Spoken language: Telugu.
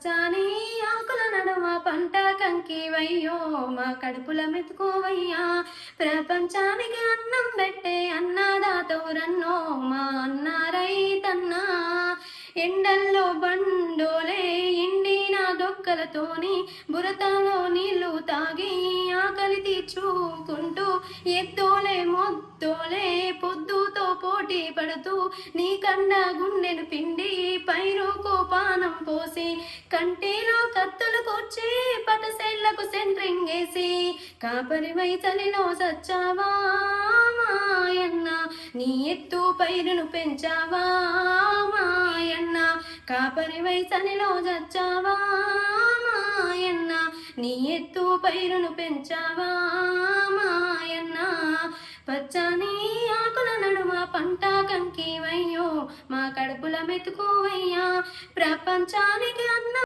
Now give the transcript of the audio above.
పచ్చాని ఆకుల నడుమ పంట కంకివయ్యో మా కడుపుల మెతుకోవయ్యా ప్రపంచానికి అన్నం పెట్టే అన్నదాతవురన్నో మా అన్న రైతన్నా ఎండల్లో బండోలే ఎండిన దొక్కలతోని బురతలో నీళ్లు తాగి ఆకలి తీర్చుకుంటూ ఎద్దోలే మొద్దోలే పొద్దుతో పోటీ పడుతూ నీ కండ గుండెను పిండి పైరుకు పానం పోసి కంటిలో కత్తులు కూర్చి పటసెళ్లకు సెంట్రింగ్ వేసి కాపరివై చలిలో సచ్చావా మాయన్న నీ ఎత్తు పైరును పెంచావా మాయన్న కాపరివై చలిలో చచ్చావా మాయన్న నీ ఎత్తు పైరును పెంచావా మాయన్న పచ్చని ఆకుల నడుమ పంట కంకివయ్యో మా కడుపుల మెతుకువయ్యా ప్రపంచానికి అన్న